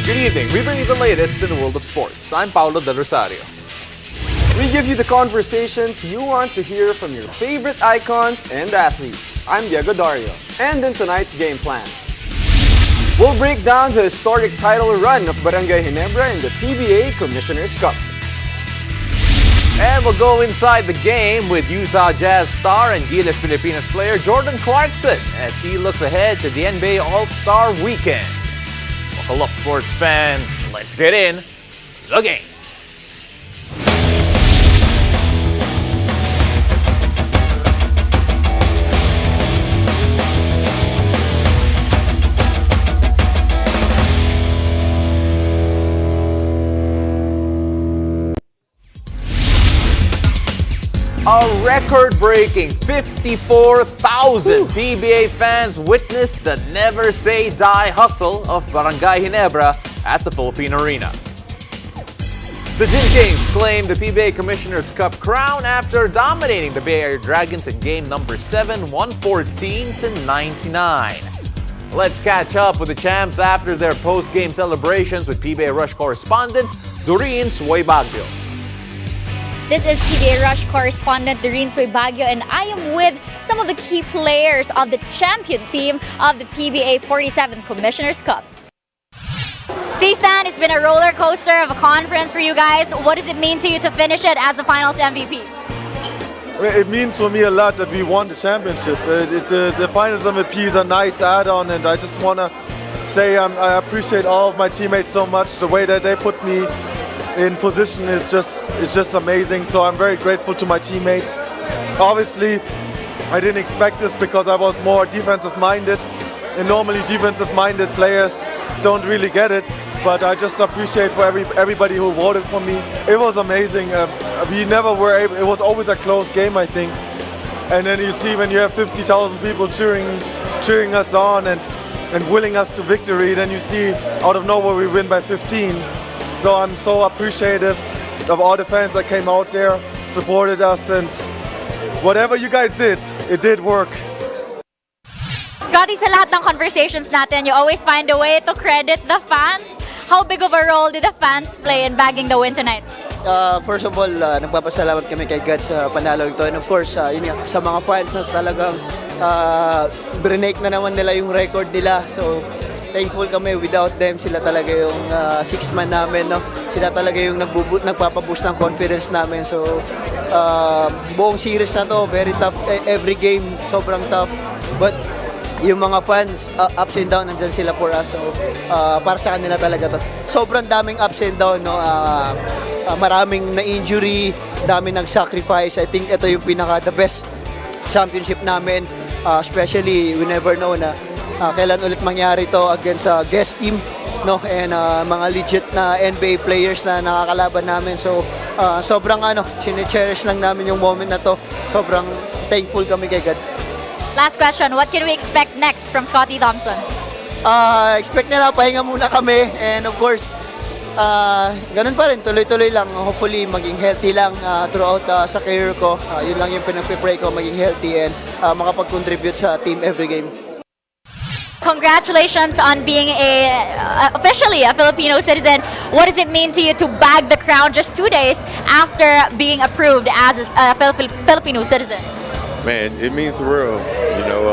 Good evening. We bring you the latest in the world of sports. I'm Paulo Del Rosario. We give you the conversations you want to hear from your favorite icons and athletes. I'm Diego Dario. And in tonight's game plan, we'll break down the historic title run of Barangay Ginebra in the PBA Commissioner's Cup. And we'll go inside the game with Utah Jazz star and Gilas Pilipinas player Jordan Clarkson as he looks ahead to the NBA All-Star Weekend. Buckle up, sports fans. Let's get in the game. A record-breaking 54,000 PBA fans witnessed the never-say-die hustle of Barangay Ginebra at the Philippine Arena. The Gin Kings claimed the PBA Commissioner's Cup crown after dominating the Bay Area Dragons in game number 7, 114-99. Let's catch up with the champs after their post-game celebrations with PBA Rush correspondent Doreen Suwaybagyo. This is PBA Rush correspondent Doreen Suwaybagyo, and I am with some of the key players of the champion team of the PBA 47th Commissioner's Cup. C-Stan, it's been a roller coaster of a conference for you guys. What does it mean to you to finish it as the finals MVP? It means for me a lot that we won the championship. The finals MVP is a nice add-on, and I just want to say I appreciate all of my teammates so much. The way that they put me in position is just amazing. So I'm very grateful to my teammates. Obviously, I didn't expect this because I was more defensive-minded, and normally defensive-minded players don't really get it. But I just appreciate for everybody who voted for me. It was amazing. We never were able. It was always a close game, I think. And then you see when you have 50,000 people cheering us on and willing us to victory, then you see out of nowhere we win by 15. So I'm so appreciative of all the fans that came out there, supported us, and whatever you guys did, it did work. Scotty, sa lahat ng conversations natin, you always find a way to credit the fans. How big of a role did the fans play in bagging the win tonight? First of all, nagpapasalamat kami kay God sa panalo ito. And of course, yun nga, sa mga fans na talagang break na naman nila yung record nila. So, thankful kami. Without them, sila talaga yung sixth man namin. No? Sila talaga yung nagpapaboost ng confidence namin. So, buong series na to, very tough. Every game, sobrang tough. But, yung mga fans, ups and down, nandyan sila for us. So, para sa kanila talaga to. Sobrang daming ups and down. No? Maraming na-injury, daming nag-sacrifice. I think ito yung pinaka-the best championship namin. Especially, we never know na kailan ulit mangyari to against guest team, no, and mga legit na NBA players na nakakalaban namin. So sobrang chine-cherish lang namin yung moment na to. Sobrang thankful kami kay God. Last question, what can we expect next from Scotty Thompson? Expect nila pahinga muna kami, and of course ganun pa rin, tuloy-tuloy lang. Hopefully maging healthy lang throughout sa career ko. Yun lang yung pinag-pray ko, maging healthy and makapag-contribute sa team every game. Congratulations on being officially a Filipino citizen. What does it mean to you to bag the crown just 2 days after being approved as a Filipino citizen? Man, it means the world. You know,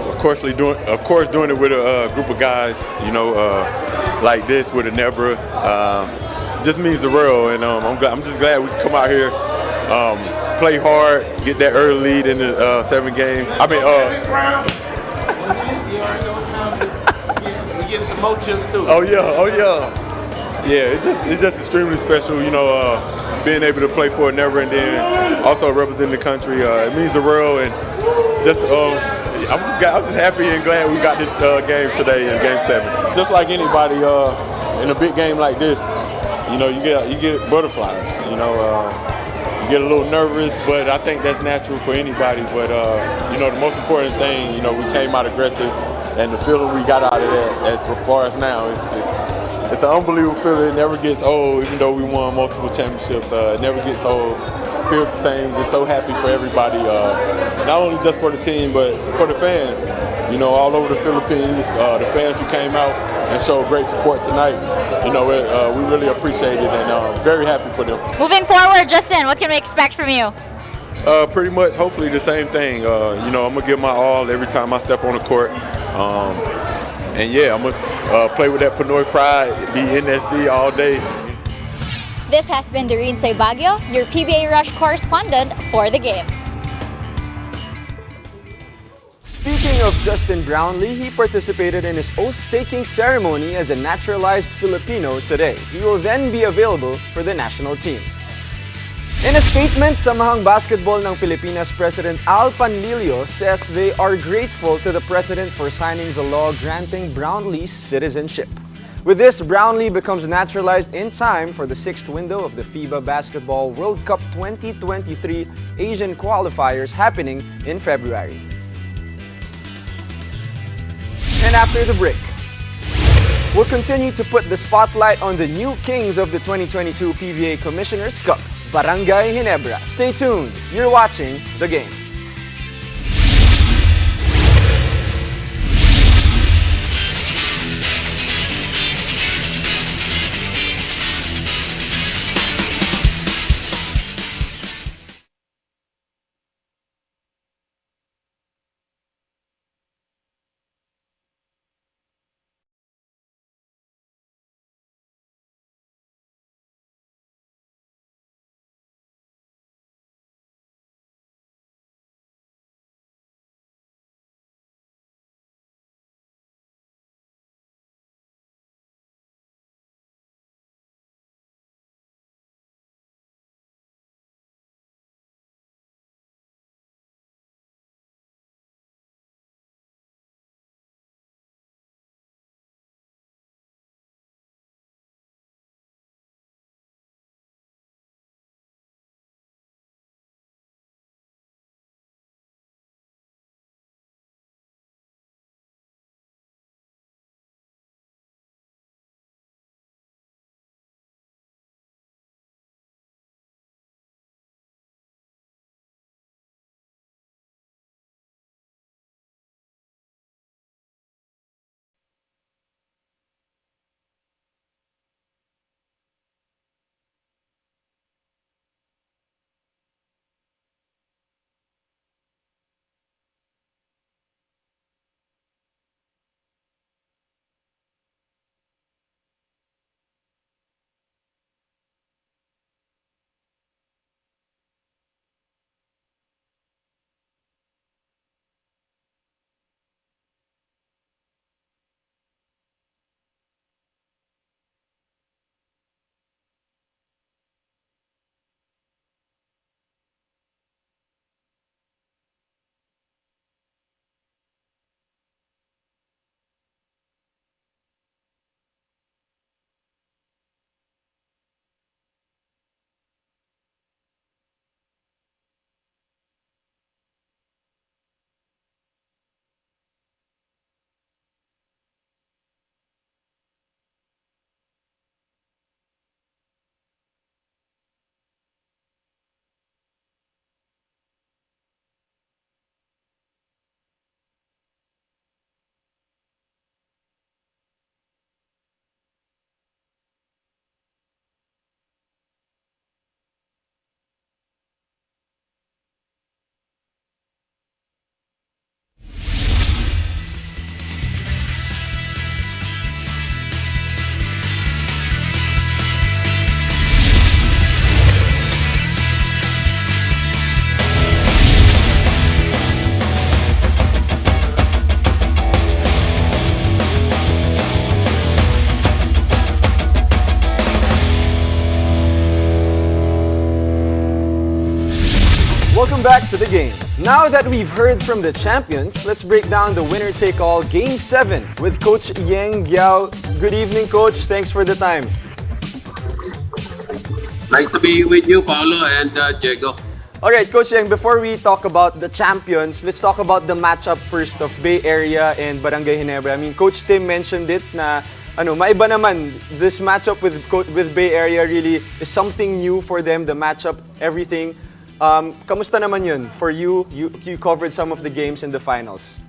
of course doing it with a group of guys, you know, like this with Ginebra, just means the world. And I'm just glad we come out here, play hard, get that early lead in the 7 game. We're getting some more chips too. Oh yeah. Yeah, it's just extremely special, you know, being able to play for Ginebra and then also represent the country. It means the world, and just I'm just happy and glad we got this game today in Game 7. Just like anybody in a big game like this, you know, you get butterflies. You know, you get a little nervous, but I think that's natural for anybody. But you know, the most important thing, you know, we came out aggressive, and the feeling we got out of that, as far as now, it's an unbelievable feeling. It never gets old, even though we won multiple championships. It never gets old. Feels the same. Just so happy for everybody, not only just for the team, but for the fans. you know, all over the Philippines, the fans who came out and showed great support tonight. You know, we really appreciate it and very happy for them. Moving forward, Justin, what can we expect from you? Pretty much, hopefully the same thing. You know, I'm gonna give my all every time I step on the court. And yeah, I'm gonna play with that Pinoy pride, be NSD all day. This has been Doreen Soy Baguio, your PBA Rush correspondent for the game. Speaking of Justin Brownlee, he participated in his oath-taking ceremony as a naturalized Filipino today. He will then be available for the national team. In a statement, Samahang Basketball ng Pilipinas President Al Panlilio says they are grateful to the President for signing the law granting Brownlee's citizenship. With this, Brownlee becomes naturalized in time for the 6th window of the FIBA Basketball World Cup 2023 Asian qualifiers happening in February. And after the break, we'll continue to put the spotlight on the new kings of the 2022 PBA Commissioner's Cup, Barangay Ginebra. Stay tuned. You're watching The Game. Welcome back to The Game. Now that we've heard from the champions, let's break down the winner-take-all Game 7 with Coach Yeng Giao. Good evening, Coach. Thanks for the time. Nice to be with you, Paolo and Diego. Alright, Coach Yeng, before we talk about the champions, let's talk about the matchup first of Bay Area and Barangay Ginebra. I mean, Coach Tim mentioned it na maiba naman. This matchup with Bay Area really is something new for them, the matchup, everything. Kamusta naman yun for you? You covered some of the games in the finals.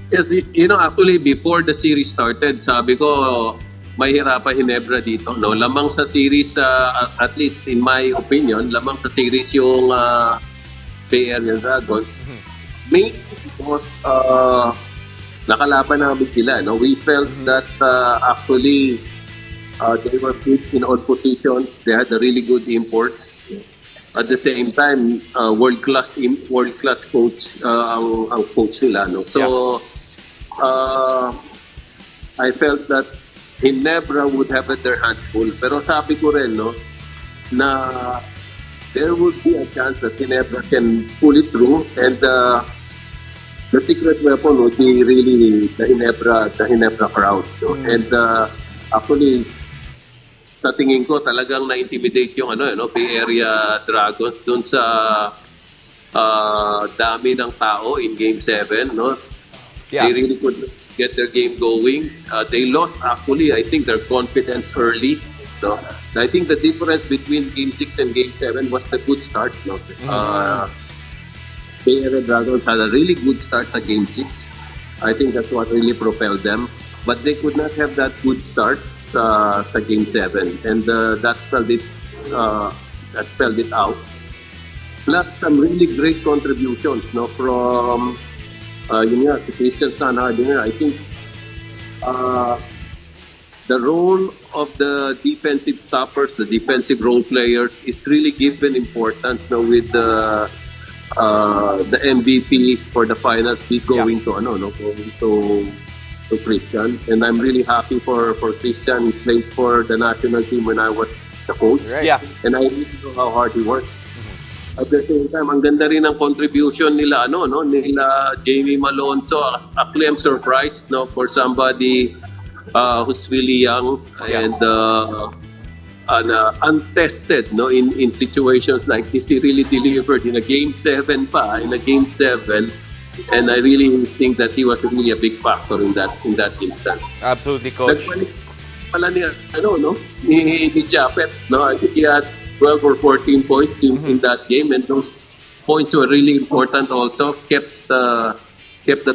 Yes, actually, before the series started, sabi ko, mahirapan Ginebra dito. No? Lamang sa series, at least in my opinion, lamang sa series yung Bay Area Dragons. Mainly because nakalaban namin sila. No? We felt that actually they were good in all positions. They had a really good import. At the same time, world-class coach ang coach nila. No? So, I felt that Ginebra would have their hands full. Pero sabi ko rin, no, na there would be a chance that Ginebra can pull it through, and the secret weapon would be really the Ginebra crowd. No? And actually, sa tingin ko talagang na-intimidate yung Bay Area Dragons dun sa dami ng tao in Game 7, no? Yeah. They really could get their game going. They lost actually, I think, their confidence early, no? I think the difference between Game 6 and Game 7 was the good start, no? Bay Area Dragons had a really good start sa Game 6. I think that's what really propelled them. But they could not have that good start sa Game 7, and that spelled it out. Plus some really great contributions, no, from si Christian Stanhardinger. I think the role of the defensive stoppers, the defensive role players, is really given importance now with the MVP for the finals be going to Christian, and I'm really happy for Christian. He played for the national team when I was the coach, Yeah. and I really know how hard he works. At the same time, ang ganda rin ang contribution nila nila Jamie Malonzo. Actually, I'm surprised, no, for somebody who's really young and untested, no, in situations like this. He really delivered in a Game 7 and I really think that he was really a big factor in that instant. Absolutely, Coach. Nagpalit pala ni Japet, no? I think he had 12 or 14 points in that game, and those points were really important also. Kept the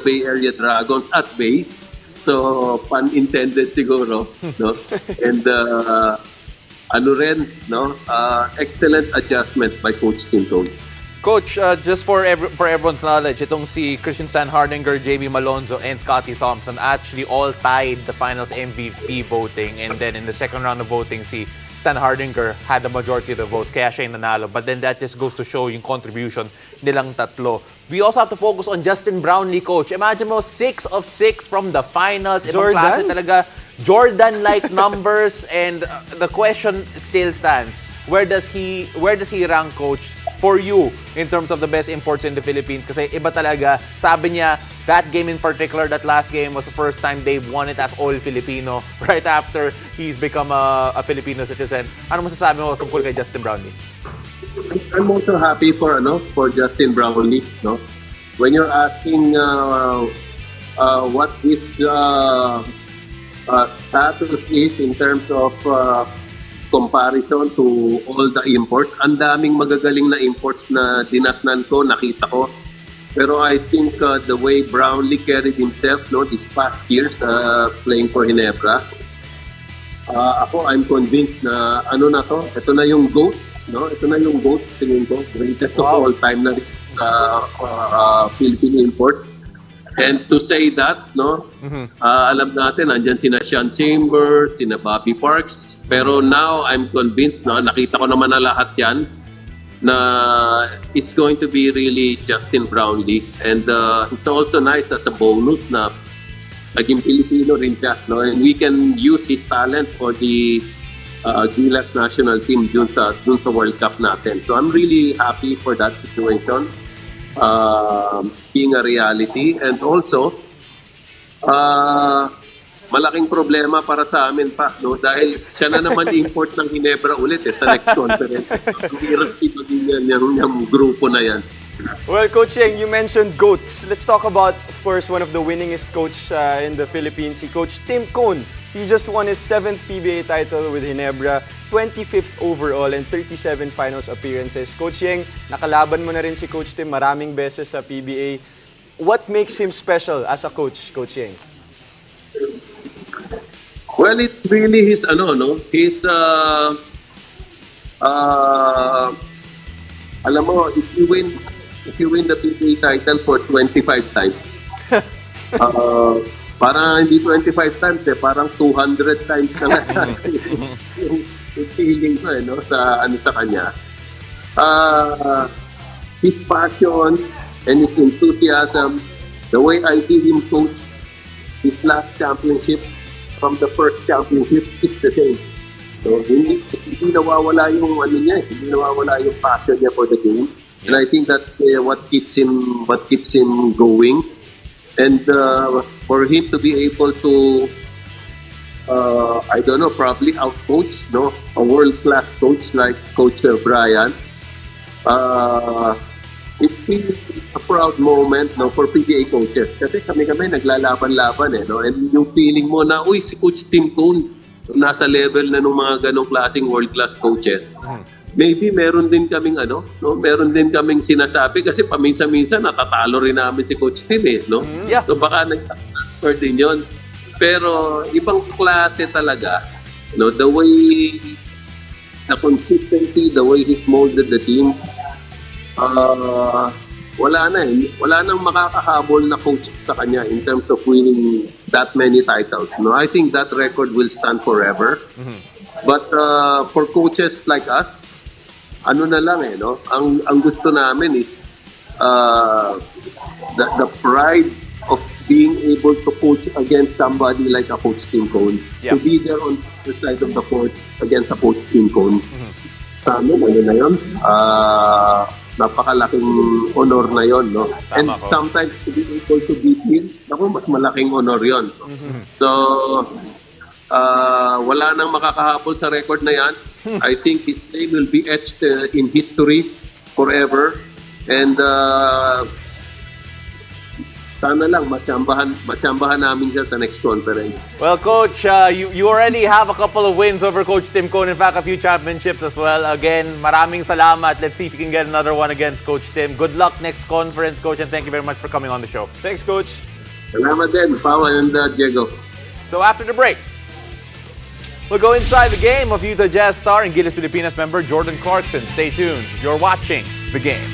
Bay Area Dragons at bay. So, pun intended siguro, no? And excellent adjustment by Coach Tim Cone. Coach, just for everyone's knowledge, itong si Christian Stanhardinger, Jamie Malonzo, and Scotty Thompson actually all tied the finals MVP voting, and then in the second round of voting, si Stanhardinger had the majority of the votes, kaya siya yung nanalo. But then that just goes to show yung contribution nilang tatlo. We also have to focus on Justin Brownlee, Coach. Imagine mo, 6 of 6 from the finals. Ibang klase talaga. Jordan-like numbers, and the question still stands. Where does he rank, Coach, for you in terms of the best imports in the Philippines? Kasi iba talaga. Sabi niya, that game in particular, that last game was the first time they've won it as all Filipino right after he's become a Filipino citizen. Ano masasabi mo tungkol kay Justin Brownlee? I'm also happy for Justin Brownlee, no? When you're asking what his status is in terms of comparison to all the imports, ang daming magagaling na imports na dinatnan ko, nakita ko. Pero I think the way Brownlee carried himself, no, these past years playing for Ginebra, I'm convinced na ito na yung GOAT, no? Ito na yung GOAT, tingin ko, greatest of all time na Philippine imports. And to say that, no, alam natin, andyan sina Sean Chambers, sina Bobby Parks, pero now I'm convinced, no, nakita ko naman na lahat yan, na it's going to be really Justin Brownlee. And it's also nice as a bonus na naging Filipino rin siya, no, and we can use his talent for the Gilas national team dun sa World Cup natin. So I'm really happy for that situation being a reality, and also malaking problema para sa amin pa, no, dahil siya na naman import ng Ginebra ulit sa next conference. Ang hirap ibigin yung grupo na yan. Well, Coach Yeng, you mentioned GOATs. Let's talk about, of course, one of the winningest coach in the Philippines, si Coach Tim Cone. He just won his 7th PBA title with Ginebra, 25th overall, and 37 finals appearances. Coach Yeng, nakalaban mo na rin si Coach Tim maraming beses sa PBA. what makes him special as a coach, Coach Yeng? Well, it really is his alam mo, if you win the PBA title for 25 times, parang hindi 25 times parang 200 times na lang yung feeling ko sa kanya. His passion and his enthusiasm, the way I see him coach his last championship from the first championship is the same. So, hindi nawawala yung hindi nawawala yung passion niya for the game. And I think that's what keeps him going. And for him to be able to I don't know, probably out-coach a world-class coach like Coach Brian. It's really a proud moment for PBA coaches kasi kami naglalaban-laban and yung feeling mo na si Coach Tim Cone nasa level na ng mga ganong klaseng world-class coaches. Maybe meron din kaming meron din kaming sinasabi kasi paminsan-minsan natatalo rin namin si Coach Tim Yeah. So baka nag-transfer din yon. Pero ibang klase talaga the way, the consistency, the way he's molded the team, wala nang makakahabol na coach sa kanya in terms of winning that many titles. I think that record will stand forever. But for coaches like us, na lang ang gusto namin is the pride of being able to coach against somebody like a Coach Tim Cone. Yeah. To be there on the side of the court against a Coach Tim Cone. Sa amin, na yun? Napakalaking honor na yun, And Coach. sometimes to be able to beat him, mas malaking honor yun. So, wala nang makakahabol sa record na yan. I think his name will be etched in history forever. And sana lang matsambahan namin siya sa next conference. Well, Coach, you already have a couple of wins over Coach Tim Cone. In fact, a few championships as well. Again, maraming salamat. Let's see if you can get another one against Coach Tim. Good luck next conference, Coach, and thank you very much for coming on the show. Thanks, Coach. Salamat din, Pao and Diego. So after the break, we'll go inside the game of Utah Jazz star and Gilas Pilipinas member Jordan Clarkson. Stay tuned. You're watching The Game.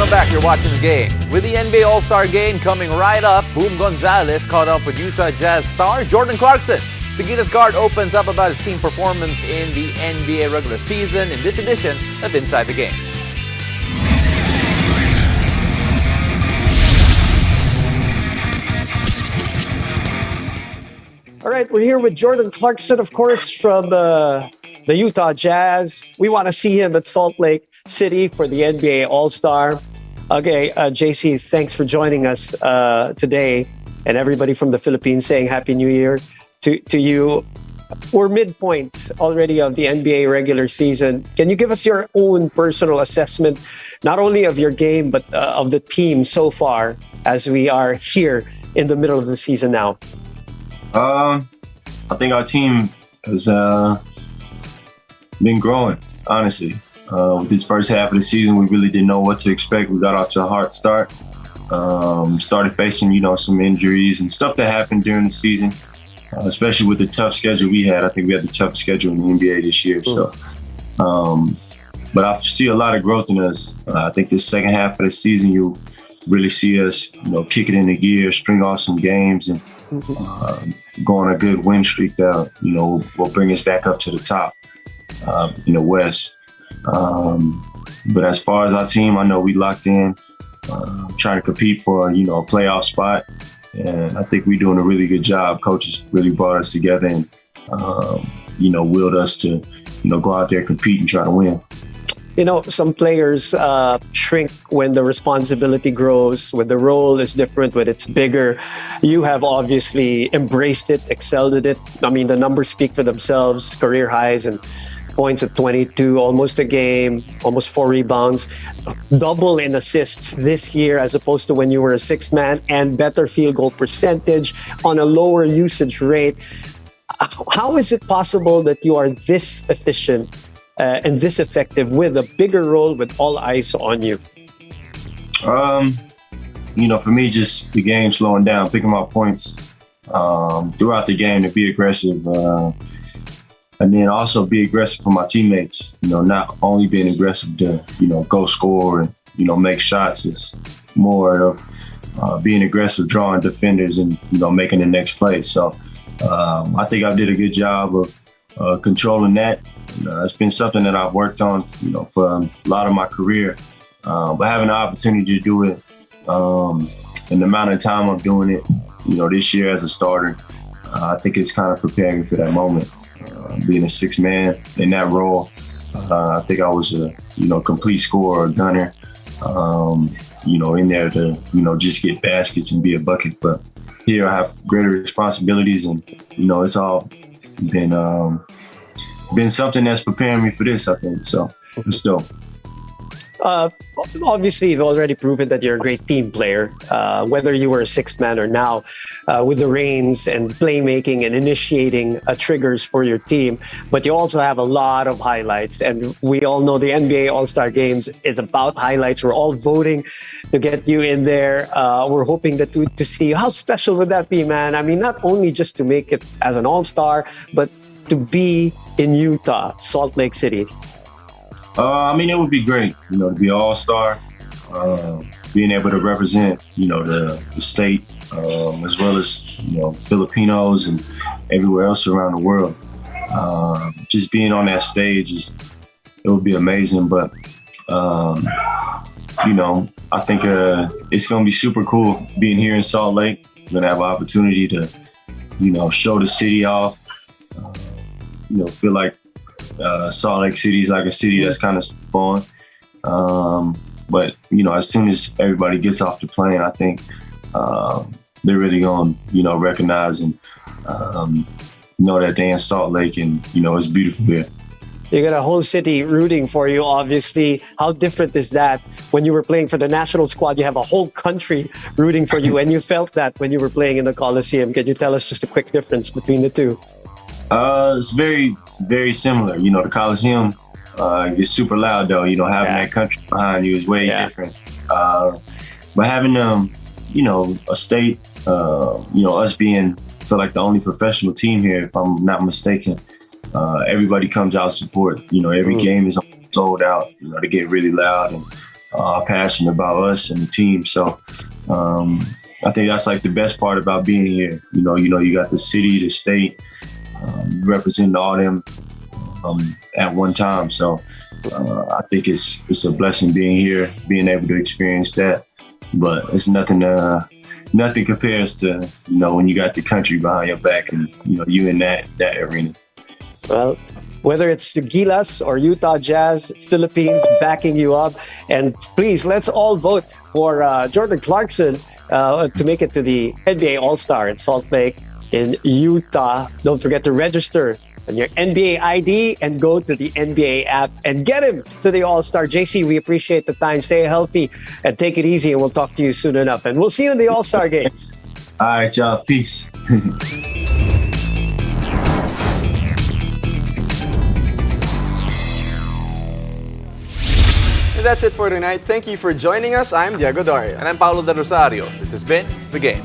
Welcome back. You're watching the game. With the NBA All-Star Game coming right up, Boom Gonzalez caught up with Utah Jazz star Jordan Clarkson. The Gilas guard opens up about his team performance in the NBA regular season in this edition of Inside the Game. All right, we're here with Jordan Clarkson, of course, from the Utah Jazz. We want to see him at Salt Lake City for the NBA All-Star. Okay, JC, thanks for joining us today, and everybody from the Philippines saying Happy New Year to you. We're midpoint already of the NBA regular season. Can you give us your own personal assessment, not only of your game, but of the team so far as we are here in the middle of the season now? I think our team has been growing, honestly. With this first half of the season, we really didn't know what to expect. We got off to a hard start. Started facing, some injuries and stuff that happened during the season, especially with the tough schedule we had. I think we had the toughest schedule in the NBA this year. So, but I see a lot of growth in us. I think this second half of the season, you'll really see us, kick it into gear, string off some games, and go on a good win streak that, will bring us back up to the top in the West. But as far as our team, I know we locked in, trying to compete for, a playoff spot. And I think we're doing a really good job. Coaches really brought us together and, willed us to, go out there, compete and try to win. Some players shrink when the responsibility grows, when the role is different, when it's bigger. You have obviously embraced it, excelled at it. I mean, the numbers speak for themselves, career highs and points at 22, almost a game, almost 4 rebounds, double in assists this year as opposed to when you were a sixth man, and better field goal percentage on a lower usage rate. How is it possible that you are this efficient and this effective with a bigger role with all eyes on you? For me, just the game slowing down, picking my points throughout the game to be aggressive. And then also be aggressive for my teammates, not only being aggressive to, go score and, make shots. It's more of being aggressive, drawing defenders and, making the next play. So I think I did a good job of controlling that. It's been something that I've worked on, for a lot of my career. But having the opportunity to do it and the amount of time I'm doing it, this year as a starter, I think it's kind of preparing for that moment. Being a sixth man in that role, I think I was a, complete scorer, a gunner, in there to, just get baskets and be a bucket. But here I have greater responsibilities and, it's all been something that's preparing me for this, I think. So it's dope. Obviously, you've already proven that you're a great team player, whether you were a sixth man or now, with the reins and playmaking and initiating triggers for your team. But you also have a lot of highlights. And we all know the NBA All-Star Games is about highlights. We're all voting to get you in there. We're hoping to see how special would that be, man? I mean, not only just to make it as an All-Star, but to be in Utah, Salt Lake City. It would be great, to be an all-star, being able to represent, the state, as well as, Filipinos and everywhere else around the world. Just being on that stage, it would be amazing. But, I think it's going to be super cool being here in Salt Lake. We're going to have an opportunity to, show the city off, feel like Salt Lake City is like a city that's kind of spawned. But, as soon as everybody gets off the plane, I think they're really going to, recognize and know that they're in Salt Lake and, it's beautiful here. You got a whole city rooting for you, obviously. How different is that when you were playing for the national squad? You have a whole country rooting for you, and you felt that when you were playing in the Coliseum. Can you tell us just a quick difference between the two? It's very, very similar. The Coliseum is super loud, though. Having that country behind you is way different. But having, a state, us being, feel like the only professional team here, if I'm not mistaken, everybody comes out to support. Every game is sold out. They get really loud, and passionate about us and the team. So I think that's like the best part about being here. You got the city, the state, representing all them at one time. So I think it's a blessing being here, being able to experience that. But it's nothing compares to when you got the country behind your back and you in that arena. Well, whether it's the Gilas or Utah Jazz, Philippines backing you up, and please let's all vote for Jordan Clarkson to make it to the NBA All-Star in Salt Lake in Utah. Don't forget to register on your NBA ID and go to the NBA app and get him to the All-Star. JC, we appreciate the time. Stay healthy and take it easy, and we'll talk to you soon enough. And we'll see you in the All-Star games. All right, y'all. Peace. And that's it for tonight. Thank you for joining us. I'm Diego Dario. And I'm Paulo Del Rosario. This has been The Game.